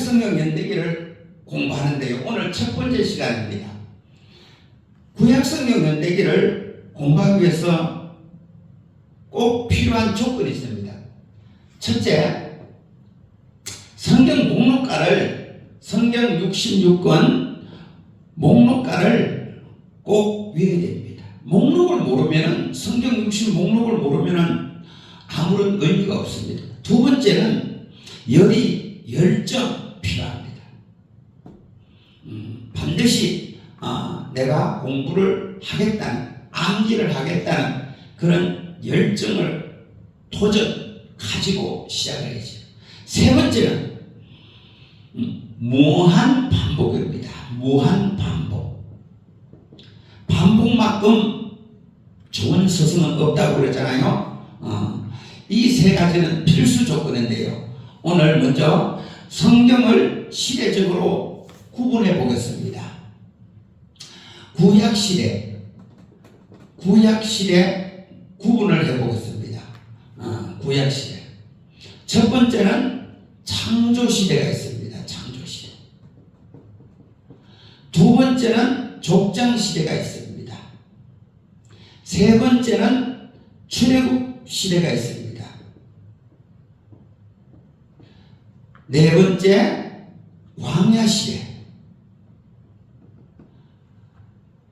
구약성경 연대기를 공부하는데요. 오늘 첫 번째 시간입니다. 구약성경 연대기를 공부하기 위해서 꼭 필요한 조건이 있습니다. 첫째, 성경 목록가를 성경 66권 목록가를 꼭 외워야 됩니다. 목록을 모르면은 성경 60 목록을 모르면은 아무런 의미가 없습니다. 두 번째는 열정 필요합니다. 반드시 내가 공부를 하겠다는, 암기를 하겠다는 그런 열정을 도전 가지고 시작을 해야죠. 세 번째는 무한 반복입니다. 무한 반복. 반복만큼 좋은 스승은 없다고 그랬잖아요. 이 세 가지는 필수 조건인데요. 오늘 먼저 성경을 시대적으로 구분해 보겠습니다. 구약시대 구분을 해 보겠습니다. 구약시대. 첫 번째는 창조시대가 있습니다. 창조시대. 두 번째는 족장시대가 있습니다. 세 번째는 출애굽시대가 있습니다. 네 번째 광야시대.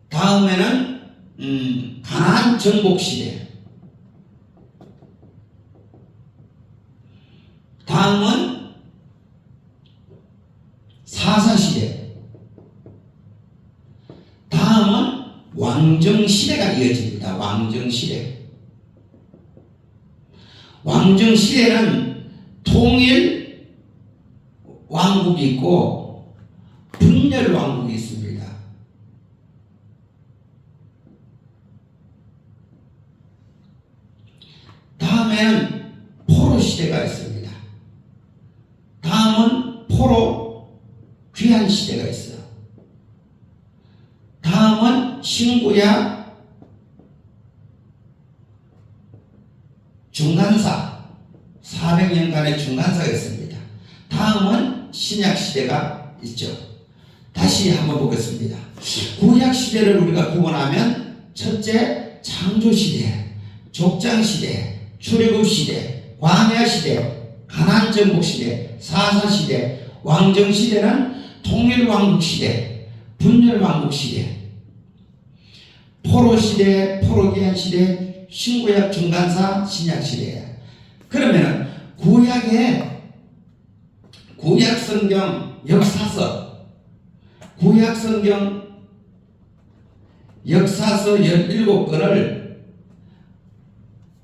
다음에는 가나안 정복시대. 다음은 사사시대. 다음은 왕정시대가 이어집니다. 왕정시대. 왕정시대는 통일 왕국이 있고 분열 왕국이 있습니다. 다음에는 포로 시대가 있습니다. 다음은 포로 귀환 시대가 있어요. 다음은 신구약 중간사 400년간의 중간사가 있습니다. 다음은 신약 시대가 있죠. 다시 한번 보겠습니다. 구약 시대를 우리가 구분하면 첫째 창조 시대, 족장 시대, 출애굽 시대, 광야 시대, 가나안 정복 시대, 사사 시대, 왕정 시대는 통일 왕국 시대, 분열 왕국 시대, 포로 시대, 포로 귀환 시대, 신구약 중간사, 신약 시대. 그러면은 구약 성경 역사서, 구약 성경 역사서 17권을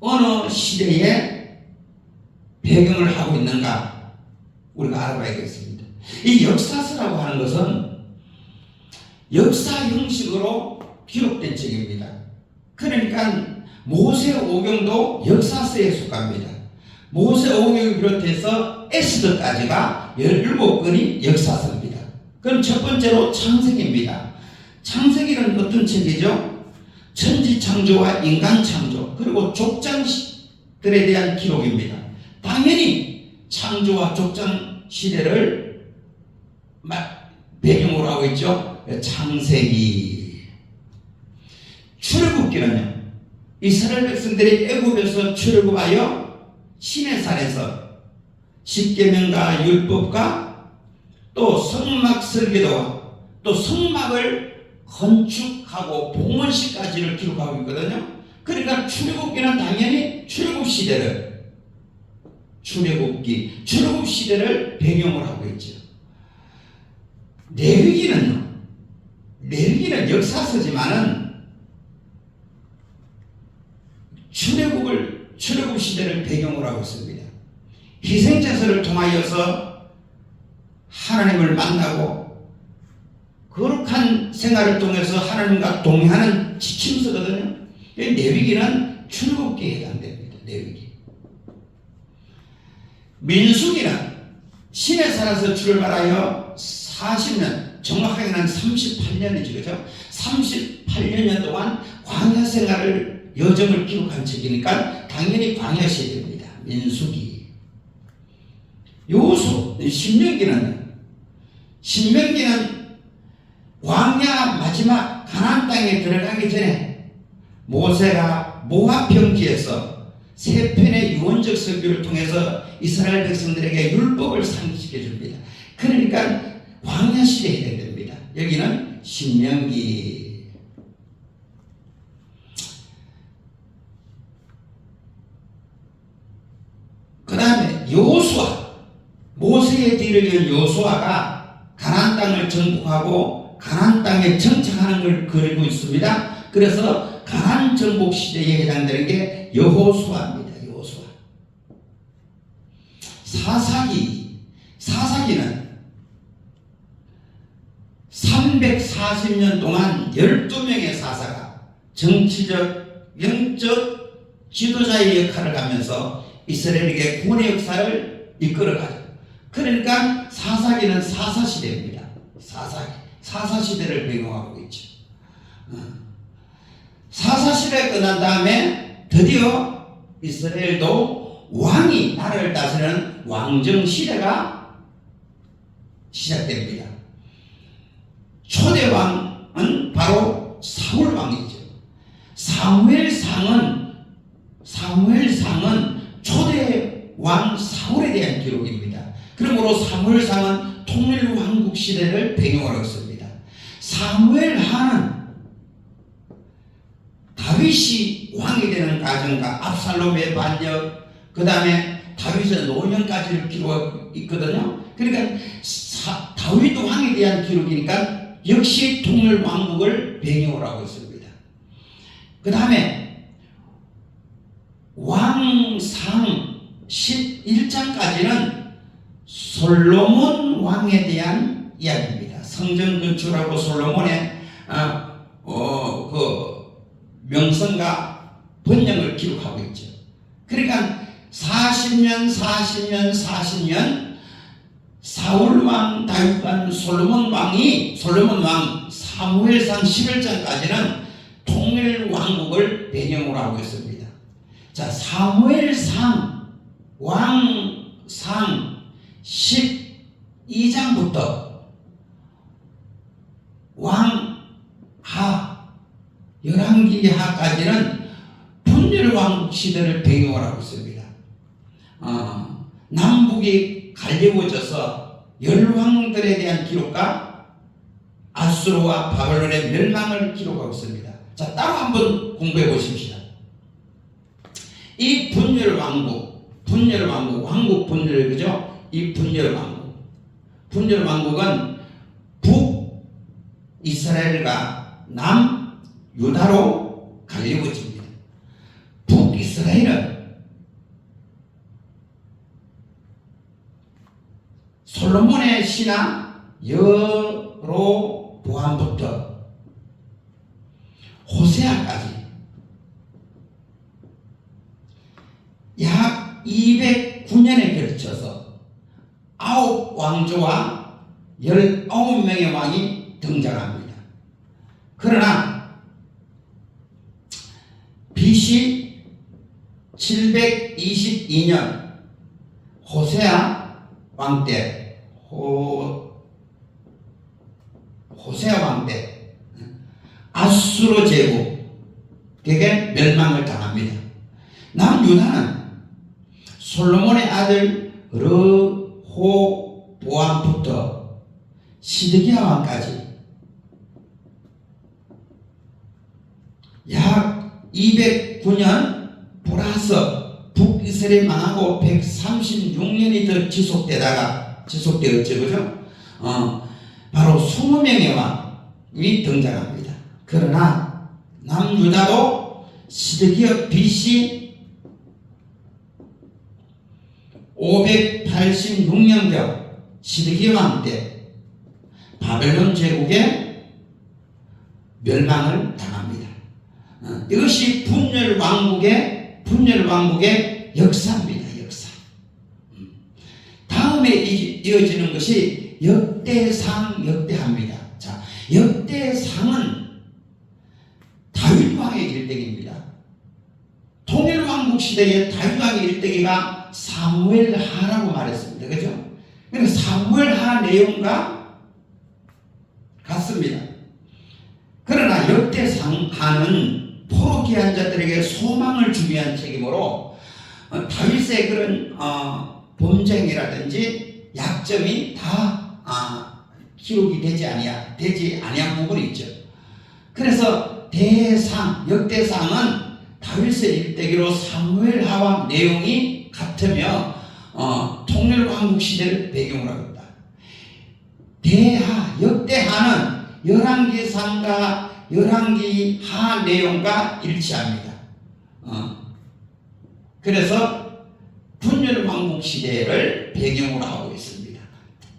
어느 시대에 배경을 하고 있는가 우리가 알아봐야겠습니다. 이 역사서라고 하는 것은 역사 형식으로 기록된 책입니다. 그러니까 모세오경도 역사서에 속합니다. 모세오경을 비롯해서 에스더까지가 17권이 역사서입니다. 그럼 첫 번째로 창세기입니다. 창세기는 어떤 책이죠? 천지창조와 인간창조 그리고 족장들에 대한 기록입니다. 당연히 창조와 족장 시대를 배경으로 하고 있죠. 창세기. 출애굽기는요, 이스라엘 백성들이 애굽에서 출애굽하여 시내산에서 십계명과 율법과 또 성막 설계도와 또 성막을 건축하고 봉헌식까지를 기록하고 있거든요. 그러니까 출애굽기는 당연히 출애굽 시대를 배경으로 하고 있죠. 레위기는 역사서지만은 출애굽 시대를 배경으로 하고 있습니다. 희생제사를 통하여서 하나님을 만나고 거룩한 생활을 통해서 하나님과 동행하는 지침서거든요. 레위기는 출애굽기에 해당됩니다. 레위기. 민수기는 신에 살아서 출발하여 40년, 정확하게는 38년이죠. 그죠? 38년 동안 광야 생활을 여정을 기록한 책이니까 당연히 광야 시대입니다. 민수기. 요소, 신명기는 신명기는 광야 마지막 가나안 땅에 들어가기 전에 모세가 모압 평지에서 세 편의 유언적 설교를 통해서 이스라엘 백성들에게 율법을 상기시켜 줍니다. 그러니까 광야 시대에 해당됩니다. 여기는 신명기. 그 다음에 여호수아, 모세의 뒤를 이은 여호수아가 가나안 땅을 정복하고 가나안 땅에 정착하는 걸 그리고 있습니다. 그래서 가나안 정복 시대에 해당되는 게 여호수아입니다. 여호수아. 사사기는 340년 동안 12명의 사사가 정치적, 영적 지도자의 역할을 하면서 이스라엘에게 구원의 역사를 이끌어가죠. 그러니까 사사기는 사사시대입니다. 사사시대를 배경하고 있죠. 사사시대가 끝난 다음에 드디어 이스라엘도 왕이 나라를 다스리는 왕정시대가 시작됩니다. 초대 왕은 바로 사울왕이죠. 사무엘상은 초대 왕 사울에 대한 기록입니다. 그러므로 사무엘상은 통일왕국 시대를 배경으로 했습니다. 사무엘하는 다윗이 왕이 되는 과정과 압살롬의 반역, 그 다음에 다윗의 노년까지를 기록하고 있거든요. 그러니까 다윗 왕에 대한 기록이니까 역시 통일왕국을 배경으로 하고 있습니다. 그 다음에 왕상 11장까지는 솔로몬 왕에 대한 이야기입니다. 성전 건축하고 솔로몬의 그 명성과 번영을 기록하고 있죠. 그러니까 40년 사울왕, 다윗왕, 솔로몬 왕 사무엘상 11장까지는 통일왕국을 배경으로 하고 있습니다. 자, 사무엘상 왕상 12장부터 왕하 열왕기하까지는 분열왕국 시대를 배경으로 하고 있습니다. 남북이 갈리워져서 열왕들에 대한 기록과 아수르와 바벨론의 멸망을 기록하고 있습니다. 자, 따로 한번 공부해 보십시다. 이 분열왕국, 왕국 분열, 그죠? 이 분열왕국은 북이스라엘과 남유다로 갈리워집니다. 북이스라엘은 솔로몬의 신하 여로보암부터 호세아까지 약 209년에 걸쳐서 9왕조와 19명의 왕이 등장합니다. 그러나 BC 722년 호세아 왕 때 아수르 제국에게 멸망을 당합니다. 남유다는 솔로몬의 아들 르호보암부터 시드기야 왕까지 약 209년 플러스 북이스라엘 망하고 136년이 더 지속되었죠. 그죠? 바로 20명의 왕이 등장합니다. 그러나 남유다도 시드기야 BC 586년경 시드기야 왕 때 바벨론 제국의 멸망을 당합니다. 이것이 분열왕국의 역사입니다. 역사. 다음에 이어지는 것이 역대하입니다. 자, 역대상은 다윗왕의 일대기입니다. 통일왕국 시대의 다윗왕의 일대기가 사무엘하라고 말했습니다. 그죠? 그러니까 사무엘하 내용과 하는 포로기한 자들에게 소망을 주기 위한 책임으로 다윗의 그런 범죄이라든지 약점이 다 기록이 되지 아니한 부분이 있죠. 그래서 역대상은 다윗의 일대기로 사무엘하와 내용이 같으며 통일왕국 시대를 배경으로 합니다. 역대하는 열왕기상과 열왕기하 내용과 일치합니다. 그래서 분열왕국 시대를 배경으로 하고 있습니다.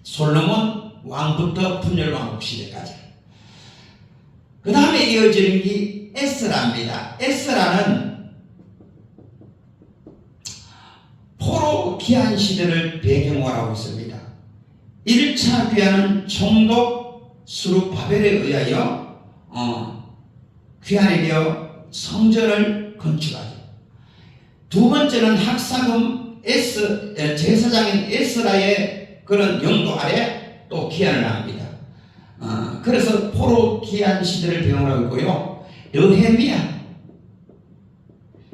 솔로몬 왕부터 분열왕국 시대까지. 그 다음에 이어지는 게 에스라입니다. 에스라는 포로 귀환 시대를 배경으로 하고 있습니다. 1차 귀환은 총독 수르바벨에 의하여 귀환이 되어 성전을 건축하죠. 두 번째는 학사금 제사장인 에스라의 그런 영도 아래 또 귀환을 합니다. 그래서 포로 귀환 시대를 배경으로 하고 있고요.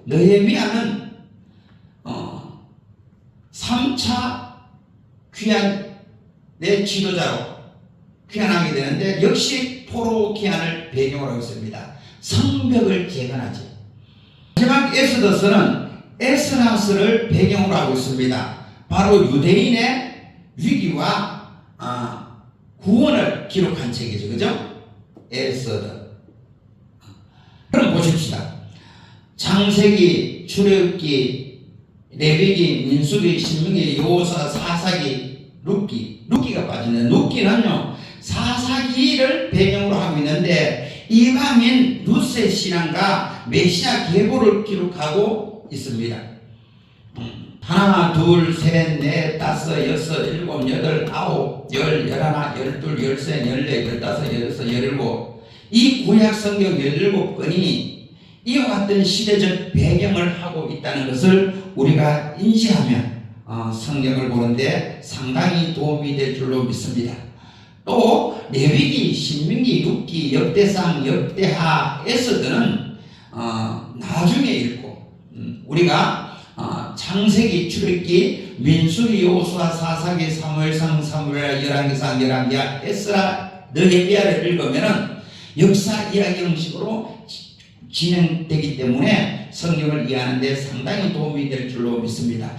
느헤미야는 3차 귀환의 지도자로 귀환하게 되는데 역시 포로 귀환을 배경으로 하고 있습니다. 성벽을 재건하죠. 마지막 에스더스는 에스라스를 배경으로 하고 있습니다. 바로 유대인의 위기와 구원을 기록한 책이죠. 그죠? 에스더. 그럼 보십시다. 창세기, 출애굽기, 레위기, 민수기, 신명기, 여호수아, 사사기, 룻기가 빠지는데 룻기는요 사사기를 배경으로 하고 있는데 이방인 룻의 신앙과 메시아 계보를 기록하고 있습니다. 하나, 둘, 셋, 넷, 다섯, 여섯, 일곱, 여덟, 아홉, 열, 열하나, 열둘, 열셋, 열넷, 열다섯, 열여섯, 열일곱. 이 구약 성경 17권이 이와 같은 시대적 배경을 하고 있다는 것을 우리가 인지하면 성경을 보는데 상당히 도움이 될 줄로 믿습니다. 또 레위기, 신명기, 룻기, 역대상, 역대하, 에스더는 나중에 읽고 우리가 창세기, 출애굽기, 민수기, 여호수아, 사사기, 사무엘상, 사무엘, 열왕기상, 열왕기하, 에스라, 느헤미야를 읽으면은 역사 이야기 형식으로 진행되기 때문에 성경을 이해하는 데 상당히 도움이 될 줄로 믿습니다.